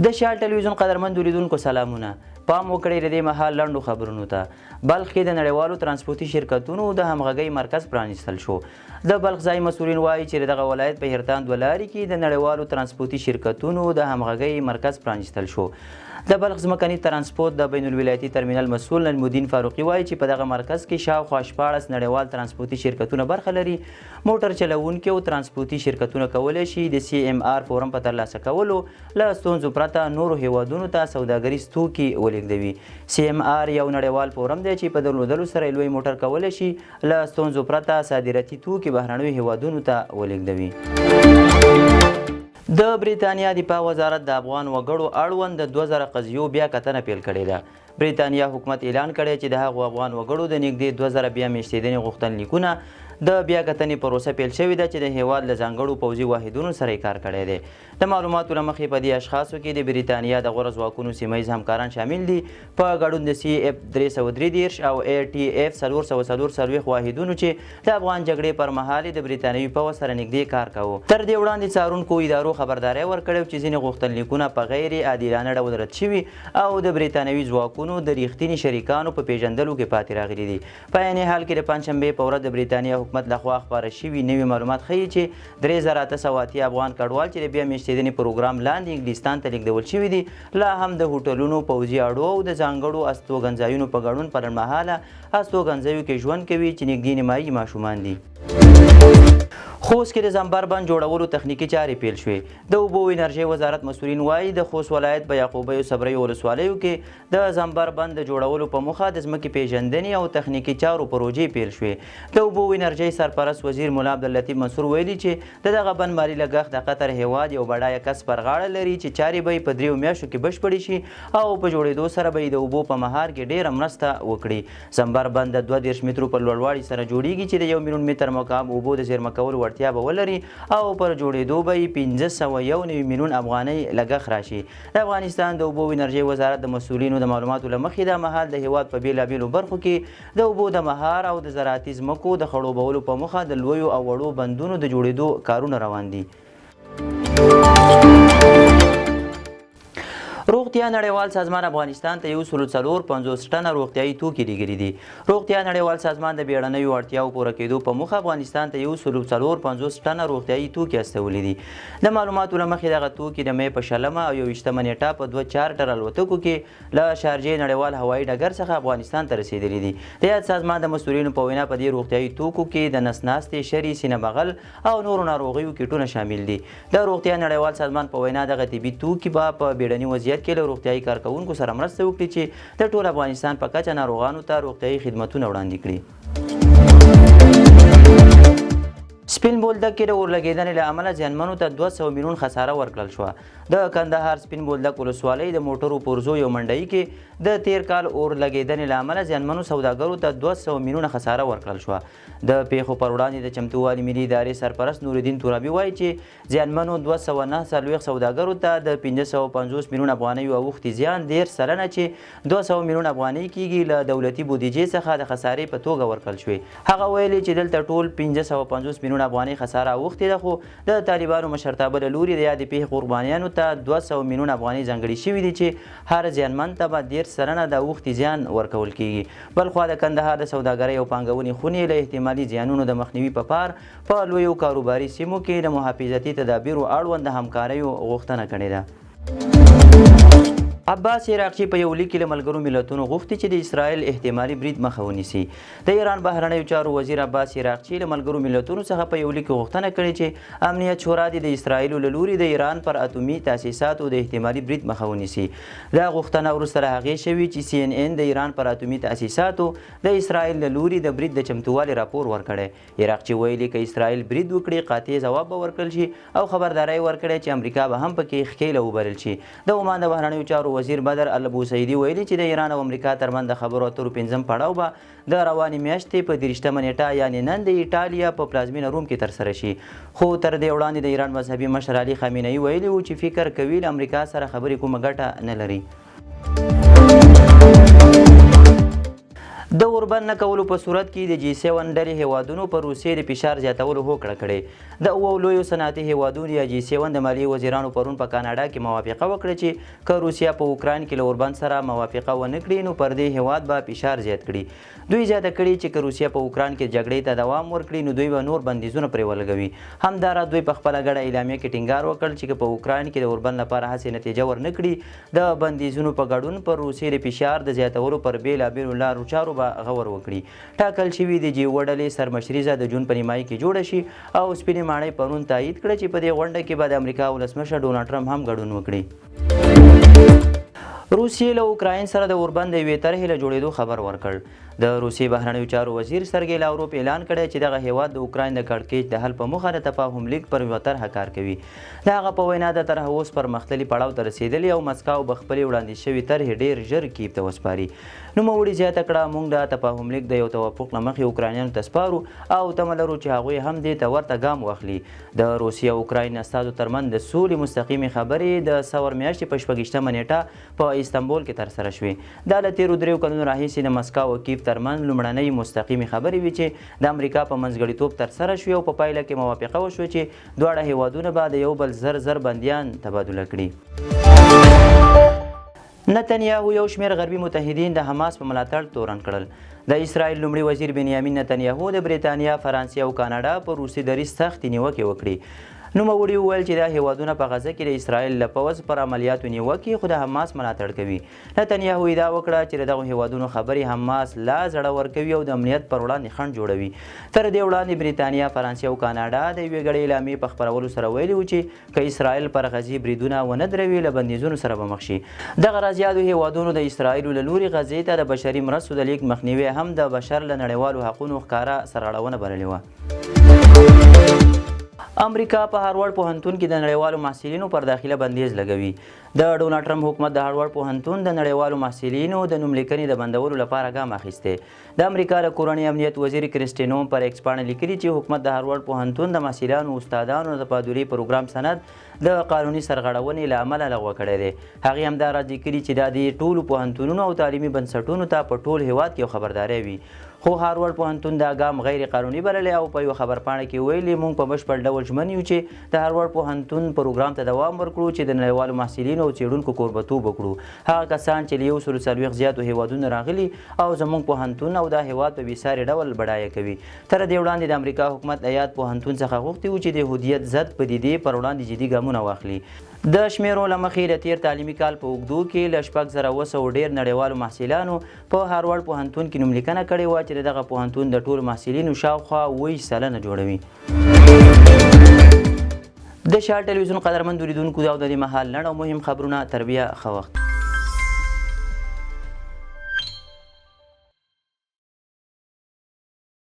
د شال ټلویزیون قدرمن لیدونکو سلامونه. پام وکړئ د دې مهال لنډو خبرونو ته. بلخ کې د نړیوالو ترانسپورتي شرکتونو د همغږۍ مرکز پرانیستل شو. د بلخ ځایي مسؤلین وایي چې دغه ولایت په هرتان دوه لارې کې د نړیوالو ترانسپورتي شرکتونو د همغږۍ مرکز پرانیستل شو. د بلخ ځمکني ترانسپورت د بین الولایتي ترمینل مسؤل نجمالدین فاروقي وایي چې په دغه مرکز کې شاوخوا 14 نړیوال ترانسپورتي شرکتونه برخه لري. موټر چلوونکي او ترانسپورتي شرکتونه کولی شي د CMR فورم په ترلاسه کولو له ستونزو پرته نورو هیوادونو ته سوداګریز توکي ولېږدوي. CMR یو نړیوال فورم دی چې په درلودلو سره لوی موټر کولی شي له ستونزو پرته صادراتي توکي بهرنیو هیوادونو ته ولېږدوي. د بریتانیا دفاع وزارت د افغان وګړو اړوند د 2000 قضیو بیا کتنه پیل کړې ده. بریتانیا حکومت اعلان کړی چې د هغو افغان وګړو د نږدې 2000 بیا میشتېدنې غوښتنلیکونه د بیا کتنې پروسه پیل شوې ده چې د هیواد له ځانګړو پوځي واحدونو سره یې کار کړی دی. د معلوماتو له مخې په دې اشخاصو کې د بریتانیا د غوره ځواکونو سیمه ییز همکاران شامل دي. په ګډون د CF 333 او ATF 440 واحدونو چې د افغان جګړې پر مهال د بریتانوي پوځ سره نږدې کار کاوه. تر دې وړاندې څارونکو ادارو خبرداری ورکړې چې ځینې غوښتنلیکونه په غیر عادلانه ډول رد شوي او د بریتانوي ځواکونو د ریښتیني شریکانو په پیژندلو کې پاتې راغلي دي. په عین حال کې د پنجشنبې په ورځ د بریتانیا حکومت لخوا خپاره شوي نوي معلومات ښیي چې 3880 افغان کډوال چې د بیا میشتېدنې پروګرام لاندې انګلستان ته لیږدول شوي دي لا هم د هوټلونو، پوځي اډو او د ځانګړو استوګنځایونو په ګډون په لنډمهاله استوګنځایو کې ژوند کوي چې نږدې نیمایي ماشومان دي. خوست کې د زمبر بند جوړولو تخنیکي چارې پیل شوې. د اوبو انرژۍ وزارت مسؤلین وایي د خوست ولایت په یعقوبیو صبریو ولسوالیو کې د زمبر بند د جوړولو په موخه د ځمکې پیژندنې او تخنیکي چارو پروژې پیل شوې. د اوبو انرژۍ سرپرست وزیر ملا عبداللطیف منصور ویلي چې د دغه بند مالي لګښت د قطر هیواد یو بډایه کس پر غاړه لري چې چارې به یې په 3 میاشتو کې بشپړې شي او په جوړېدو سره به یې د اوبو په مهار کې ډېره مرسته وکړي. زمبر بند د 22 مترو پر لوړوالي سره جوړیږي چې د 1 میلیون متر مکعب اوبو د زیرمه کولو وړتیا به ولري او پر جوړېدو به یې 591 میلیون افغانۍ لګښت راشي. د افغانستان د اوبو انرژۍ وزارت د مسؤلینو د معلوماتو له مخې دا مهال د هیواد په بېلابېلو برخو کې د اوبو د مهار او د زراعتي ځمکو د خړوبولو په موخه د لویو او وړو بندونو د جوړېدو کارونه روان دي. روغتیا نړیوال سازمان افغانستان ته 140 ټنه روغتیایي توکي لیږلي دي. روغتیا نړیوال سازمان د بیړنیو اړتیاو پوره کېدو په موخه افغانستان ته 140 ټنه روغتیایي توکي استولي دي. د معلوماتو له مخې دغه توکي د مې په 20 او 21 نیټه په 2 چارټر الوتکو کې له شارجې نړیوال هوایي ډګر څخه افغانستان ته رسېدلي دي. د یاد سازمان د مسؤلینو په وینا په دې روغتیایي توکو کې د نس ناستې، شري، سینه بغل او نورو ناروغیو کیټونه شامل دي. د روغتیا نړیوال سازمان په وینا دغه طبي توکي به په بیړني وضعیت کې له روغتیایي کارکوونکو سره مرسته وکړي چې د ټول افغانستان په کچه ناروغانو ته روغتیایي خدمتونه وړاندې کړي. سپین بولدک کې د اورلګېدنې له امله زیانمنو ته 200 میلیون خساره ورکړل شوه. د کندهار سپین بولدک ولسوالۍ د موټرو پرزو یو منډۍ کې د تیر کال اورلګېدنې له امله زیانمنو سوداګرو ته 200 میلیونه خساره ورکړل شوه. د پیښو پر وړاندې د چمتووالي ملي ادارې سرپرست نورالدین ترابي وایي چې زیانمنو 249 سوداګرو ته د 550 میلیون افغانیو اوښتي زیان 10 سلنه چې 200 میلیون افغانۍ کېږي له دولتي بودیجې څخه د خسارې په توګه ورکړل شوې. هغه ویلي چې دلته ټول 550 میلیون افغانۍ خساره اوښتې ده، خو د طالبانو مشرتابه له لوري د یادې پیښې قربانیانو ته 200 میلیون افغانۍ ځانګړي شوي دي چې هر زیانمن ته به 10 سلنه د اوښتي زیان ورکول کېږي. بلخوا د کندهار د سوداګرۍ او پانګونې خونې له احتمالي زیانونو د مخنیوي په پار په لویو کاروباري سیمو کې د محافظتي تدابیرو اړوند د همکاریو غوښتنه کړې ده. عباس عراقچي په یو لیک کې له ملګرو ملتونو غوښتي چې د اسرائیل احتمالي برید مخه ونیسي. د ایران بهرنیو چارو وزیر عباس عراقچي له ملګرو ملتونو څخه په یو لیک کې غوښتنه کړې چې امنیت شورا د اسرائیلو له لوري د ایران پر اتومي تاسیساتو د احتمالي برید مخه ونیسي. دا غوښتنه وروسته له هغې شوې چې CNN د ایران پر اتومي تاسیساتو د اسرائیل له لوري د برید د چمتووالي راپور ورکړی. عراقچي ویلي که اسرائیل برید وکړي قاطع ځواب به ورکړل شي او خبرداری ورکړی چې امریکا به هم پکې ښکیله وبلل شي. د عمان د بهرنیو چارو وزیر بدر البوسیدي ویلي چې د ایران او امریکا ترمنځ د خبرو اترو 5م پړاو به د روانې میاشتې په 30 نیټه یعنې نن د ایټالیا په پلازمینه روم کې ترسره شي. خو تر دې وړاندې د ایران مذهبي مشر علي خامنه‌ای ویلي و چې فکر کوي له امریکا سره خبرې کومه ګټه نه لري. د اوربند نه کولو په صورت کې د G7 ډلې هیوادونو پر روسیې د فشار زیاتولو هوکړه کړې. د اوو لویو صنعتي هیوادونو یا G7 د مالیې وزیرانو پرون په کاناډا کې موافقه وکړه چې که روسیه په اوکراین کې له اوربند سره موافقه ونه کړي نو پر دې هیواد به فشار زیات کړي. دوی زیاته کړي چې که روسیه په اوکراین کې جګړې ته دوام ورکړي نو دوی به نور بندیزونه پرې ولګوي. همداراز دوی په خپله ګډه اعلامیه کې ټینګار وکړ چې که په اوکراین کې د اوربند لپاره هڅې نتیجه ورنه کړي د بندیزونو په ګډون پر روسیې د فشار د زیاتولو پر بېلابېلو لارو چارو به غور وکړي. ټاکل شوي د G7 ډلې سرمشریزه د جون په نیمایي کې جوړه شي او سپینې ماڼۍ پرون تایید کړه چې په دې غونډه کې به د امریکا ولسمشر ډونالډ ټرمپ هم ګډون وکړي. روسیې له اوکراین سره د اوربند د یوې طرحې له جوړېدو خبر ورکړ. د روسیې بهرنیو چارو وزیر سرګی لاوروف اعلان کړی چې دغه هیواد د اوکراین د کړکېچ د حل په موخه د تفاهم لیک پر یوه طرحه کار کوي. د هغه په وینا د طرحه اوس پرمختللي پړاو ته رسېدلې او مسکو به خپلې وړاندې شوي طرحې ډېر ژر کیف ته وسپاري. نوموړي زیاته کړه موږ د تفاهم لیک د یو توافق له مخې اوکراینیانو ته سپارو او تمه لرو چې هغوی هم دې ته ورته ګام واخلي. د روسیې او اوکراین استازو ترمنځ د سولې مستقیمې خبرې د سور میاشتې په 26مه نیټه په استانبول کې ترسره شوې. دا له تېرو 3 کلونو راهیسې د مسکو او کیف ترمنځ لومړنۍ مستقیمې خبرې وي چې د امریکا په منځګړیتوب ترسره شوې او په پایله کې موافقه وشوه چې دواړه هیوادونه به د یو بل زر بندیان تبادله کړي. نتنیاهو یو شمېر غربي متحدین د حماس په ملاتړ تورن کړل. د اسرائیل لومړي وزیر بنیامین نتنیاهو د بریتانیا، فرانسې او کاناډا په روسي دریځ سختې نیوکې وکړي. نوموړي وویل چې دا هیوادونه په غزه کې د اسرائیل له پوځ پر عملیاتو نیوکې خو د حماس ملاتړ کوي. نتنیاهو ادعا وکړه چې د دغو هیوادونو خبرې حماس لا زړه ورکوي او د امنیت پر وړاندې خنډ جوړوي. تر دې وړاندې بریتانیا، فرانسې او کاناډا د یوې ګډې اعلامیې په خپرولو سره ویلي وو چې که اسرائیل پر غزې بریدونه ونه دروي له بندیزونو سره به مخ شي. دغه راز هیوادونو د اسرائیلو له لوري غزې ته د بشري مرستو د لیږد مخنیوی هم د بشر له نړیوالو حقونو ښکاره سرغړونه بللې وه. امریکا په هاروارډ پوهنتون کې د نړیوالو محصلینو پر داخله بندیز لګوي. د ډونالډ ټرمپ حکومت د هاروارډ پوهنتون د نړیوالو محصلینو د نوملیکنې د بندولو لپاره ګام اخیستی. د امریکا د کورنۍ امنیت وزیر کریسټین نوم پر ایکس پاڼه لیکلي چې حکومت د هاروارډ پوهنتون د محصلانو استادانو د تبادلې پروګرام سند د قانوني سرغړونې له امله لغوه کړی دی. هغې همداراز لیکلي چې دا د ټولو پوهنتونونو او تعلیمي بنسټونو ته په ټول هیواد کې یو خبرداری وي. خو هاروارډ پوهنتون دا ګام غیر قانوني بللی او په یوه خبرپاڼه کې ویلي موږ په بشپړ ډول ژمن یو چې د هاروارډ پوهنتون پروګرام ته دوام ورکړو چې د نړیوالو محصلینو او څېړونکو کوربتوب وکړو. هغه کسان چې له 140 زیاتو هیوادونو راغلي او زموږ پوهنتون او دا هیواد په بېساري ډول بډایه کوي. تر دې وړاندې د امریکا حکومت د یاد پوهنتون څخه غوښتي وو چې د یهودیت ضد پدیدې پر وړاندې جدي ګامونه واخلي. د شمیرو له مخې د تیر تعلیمي کال په اوږدو کې له 6200 ډېر نړیوالو محصلانو په هاروارډ پوهنتون کې نوملیکنه کړې وه چې دغه پوهنتون د ټولو محصلینو شاوخوا 80% جوړوي. د شال ټلویزیون قدرمن اوریدونکو دا د دې مهال لنډ او مهم خبرونه. تر بیا ښه وخت.